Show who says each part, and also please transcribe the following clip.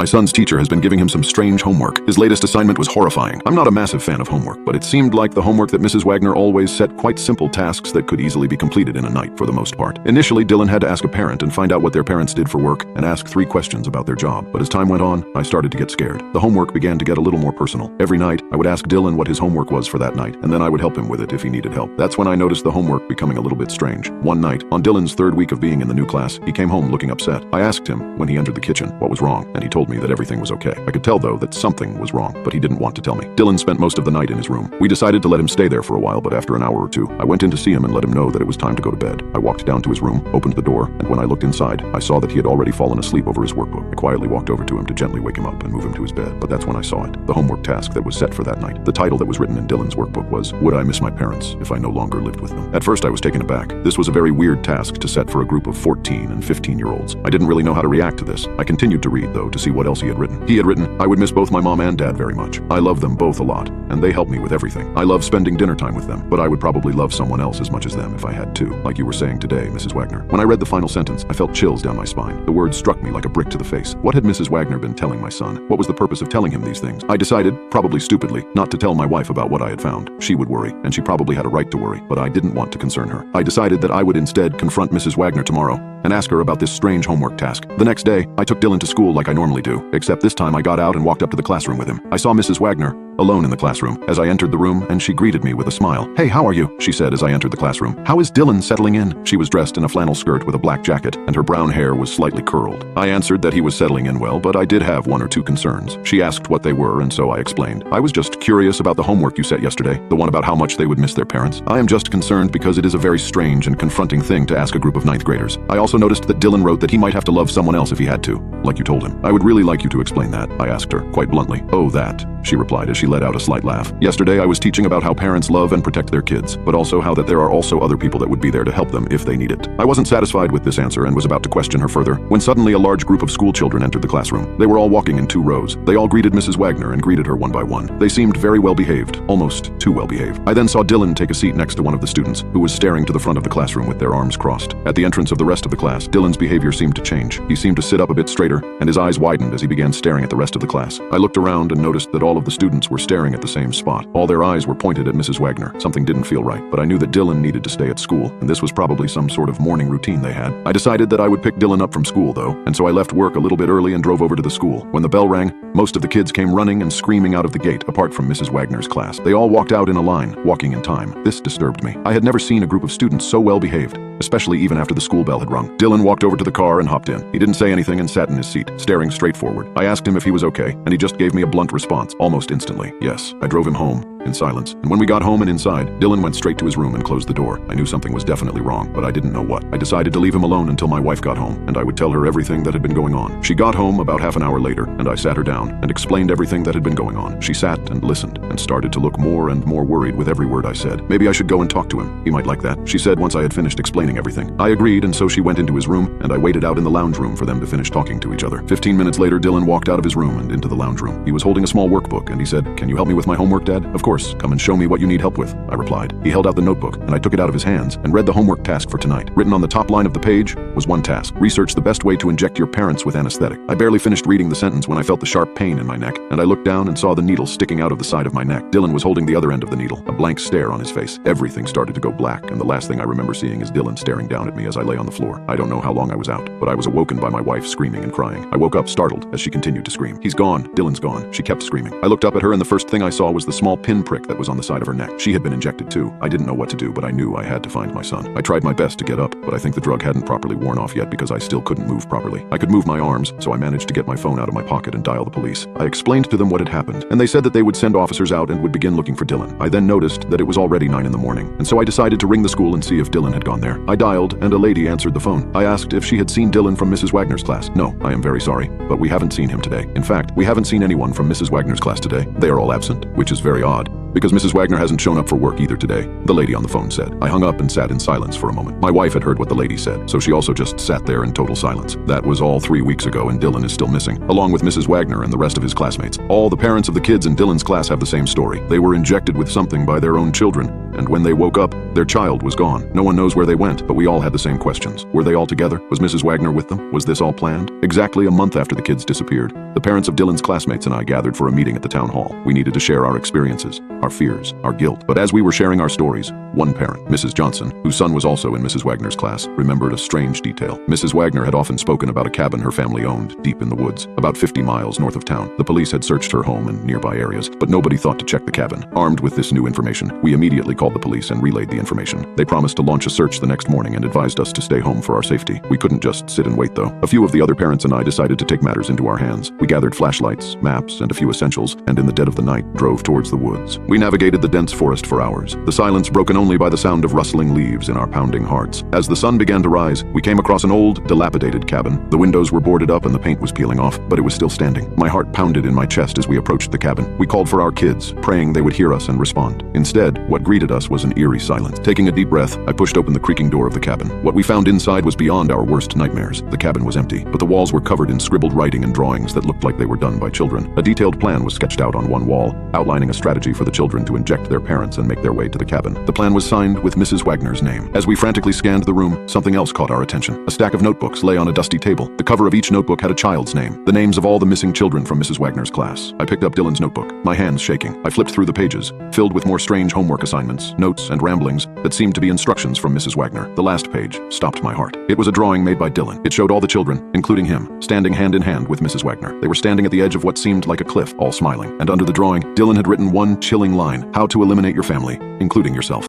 Speaker 1: My son's teacher has been giving him some strange homework. His latest assignment was horrifying. I'm not a massive fan of homework, but it seemed like the homework that Mrs. Wagner always set quite simple tasks that could easily be completed in a night for the most part. Initially, Dylan had to ask a parent and find out what their parents did for work and ask 3 questions about their job. But as time went on, I started to get scared. The homework began to get a little more personal. Every night, I would ask Dylan what his homework was for that night, and then I would help him with it if he needed help. That's when I noticed the homework becoming a little bit strange. One night, on Dylan's 3rd week of being in the new class, he came home looking upset. I asked him, when he entered the kitchen, what was wrong, and he told me that everything was okay. I could tell, though, that something was wrong, but he didn't want to tell me. Dylan spent most of the night in his room. We decided to let him stay there for a while, but after an hour or 2, I went in to see him and let him know that it was time to go to bed. I walked down to his room, opened the door, and when I looked inside, I saw that he had already fallen asleep over his workbook. I quietly walked over to him to gently wake him up and move him to his bed, but that's when I saw it. The homework task that was set for that night. The title that was written in Dylan's workbook was, "Would I miss my parents if I no longer lived with them?" At first, I was taken aback. This was a very weird task to set for a group of 14 and 15-year-olds. I didn't really know how to react to this. I continued to read, though, to see what else he had written. He had written, "I would miss both my mom and dad very much. I love them both a lot, and they help me with everything. I love spending dinner time with them, but I would probably love someone else as much as them if I had to, like you were saying today, Mrs. Wagner." When I read the final sentence, I felt chills down my spine. The words struck me like a brick to the face. What had Mrs. Wagner been telling my son? What was the purpose of telling him these things? I decided, probably stupidly, not to tell my wife about what I had found. She would worry, and she probably had a right to worry, but I didn't want to concern her. I decided that I would instead confront Mrs. Wagner tomorrow and ask her about this strange homework task. The next day, I took Dylan to school like I normally do, except this time I got out and walked up to the classroom with him. I saw Mrs. Wagner alone in the classroom as I entered the room, and she greeted me with a smile. "Hey, how are you?" she said as I entered the classroom. "How is Dylan settling in?" She was dressed in a flannel skirt with a black jacket, and her brown hair was slightly curled. I answered that he was settling in well, but I did have 1 or 2 concerns. She asked what they were, and so I explained. "I was just curious about the homework you set yesterday, the one about how much they would miss their parents. I am just concerned because it is a very strange and confronting thing to ask a group of 9th graders. I also noticed that Dylan wrote that he might have to love someone else if he had to, like you told him. I would really like you to explain that," I asked her, quite bluntly. "Oh, that," she replied as she let out a slight laugh. "Yesterday I was teaching about how parents love and protect their kids, but also how that there are also other people that would be there to help them if they need it." I wasn't satisfied with this answer and was about to question her further, when suddenly a large group of school children entered the classroom. They were all walking in 2 rows. They all greeted Mrs. Wagner and greeted her one by one. They seemed very well behaved, almost too well behaved. I then saw Dylan take a seat next to one of the students, who was staring to the front of the classroom with their arms crossed. At the entrance of the rest of the class, Dylan's behavior seemed to change. He seemed to sit up a bit straighter, and his eyes widened as he began staring at the rest of the class. I looked around and noticed that all of the students were staring at the same spot. All their eyes were pointed at Mrs. Wagner. Something didn't feel right, but I knew that Dylan needed to stay at school, and this was probably some sort of morning routine they had. I decided that I would pick Dylan up from school, though, and so I left work a little bit early and drove over to the school. When the bell rang, most of the kids came running and screaming out of the gate, apart from Mrs. Wagner's class. They all walked out in a line, walking in time. This disturbed me. I had never seen a group of students so well behaved, especially even after the school bell had rung. Dylan walked over to the car and hopped in. He didn't say anything and sat in his seat, staring straight forward. I asked him if he was okay, and he just gave me a blunt response, almost instantly. Yes. I drove him home in silence, and when we got home and inside, Dylan went straight to his room and closed the door. I knew something was definitely wrong, but I didn't know what. I decided to leave him alone until my wife got home, and I would tell her everything that had been going on. She got home about half an hour later, and I sat her down and explained everything that had been going on. She sat and listened, and started to look more and more worried with every word I said. Maybe I should go and talk to him. He might like that, she said once I had finished explaining everything. I agreed, and so she went into his room, and I waited out in the lounge room for them to finish talking to each other. 15 minutes later, Dylan walked out of his room and into the lounge room. He was holding a small workbook, and he said, "Can you help me with my homework, Dad?" "Of course. Come and show me what you need help with," I replied. He held out the notebook, and I took it out of his hands and read the homework task for tonight. Written on the top line of the page was one task: research the best way to inject your parents with anesthetic. I barely finished reading the sentence when I felt the sharp pain in my neck, and I looked down and saw the needle sticking out of the side of my neck. Dylan was holding the other end of the needle, a blank stare on his face. Everything started to go black, and the last thing I remember seeing is Dylan staring down at me as I lay on the floor. I don't know how long I was out, but I was awoken by my wife screaming and crying. I woke up startled as she continued to scream. "He's gone. Dylan's gone." She kept screaming. I looked up at her, and the first thing I saw was the small pin prick that was on the side of her neck. She had been injected too. I didn't know what to do, but I knew I had to find my son. I tried my best to get up, but I think the drug hadn't properly worn off yet because I still couldn't move properly. I could move my arms, so I managed to get my phone out of my pocket and dial the police. I explained to them what had happened, and they said that they would send officers out and would begin looking for Dylan. I then noticed that it was already 9 in the morning, and so I decided to ring the school and see if Dylan had gone there. I dialed, and a lady answered the phone. I asked if she had seen Dylan from Mrs. Wagner's class. "No, I am very sorry, but we haven't seen him today. In fact, we haven't seen anyone from Mrs. Wagner's class today. They are all absent," which is very odd. Because Mrs. Wagner hasn't shown up for work either today, the lady on the phone said. I hung up and sat in silence for a moment. My wife had heard what the lady said, so she also just sat there in total silence. That was all 3 weeks ago, and Dylan is still missing, along with Mrs. Wagner and the rest of his classmates. All the parents of the kids in Dylan's class have the same story. They were injected with something by their own children, and when they woke up, their child was gone. No one knows where they went, but we all had the same questions. Were they all together? Was Mrs. Wagner with them? Was this all planned? Exactly a month after the kids disappeared, the parents of Dylan's classmates and I gathered for a meeting at the town hall. We needed to share our experiences, our fears, our guilt. But as we were sharing our stories, one parent, Mrs. Johnson, whose son was also in Mrs. Wagner's class, remembered a strange detail. Mrs. Wagner had often spoken about a cabin her family owned deep in the woods, about 50 miles north of town. The police had searched her home and nearby areas, but nobody thought to check the cabin. Armed with this new information, we immediately called the police and relayed the information. They promised to launch a search the next morning and advised us to stay home for our safety. We couldn't just sit and wait, though. A few of the other parents and I decided to take matters into our hands. We gathered flashlights, maps, and a few essentials, and in the dead of the night, drove towards the woods. We navigated the dense forest for hours, the silence broken only by the sound of rustling leaves in our pounding hearts. As the sun began to rise, we came across an old, dilapidated cabin. The windows were boarded up and the paint was peeling off, but it was still standing. My heart pounded in my chest as we approached the cabin. We called for our kids, praying they would hear us and respond. Instead, what greeted us was an eerie silence. Taking a deep breath, I pushed open the creaking door of the cabin. What we found inside was beyond our worst nightmares. The cabin was empty, but the walls were covered in scribbled writing and drawings that looked like they were done by children. A detailed plan was sketched out on one wall, outlining a strategy for the children to inject their parents and make their way to the cabin. The plan was signed with Mrs. Wagner's name. As we frantically scanned the room, something else caught our attention. A stack of notebooks lay on a dusty table. The cover of each notebook had a child's name, the names of all the missing children from Mrs. Wagner's class. I picked up Dylan's notebook, my hands shaking. I flipped through the pages, filled with more strange homework assignments, notes, and ramblings that seemed to be instructions from Mrs. Wagner. The last page stopped my heart. It was a drawing made by Dylan. It showed all the children, including him, standing hand in hand with Mrs. Wagner. They were standing at the edge of what seemed like a cliff, all smiling. And under the drawing, Dylan had written one chilling line: "How to eliminate your family, including yourself."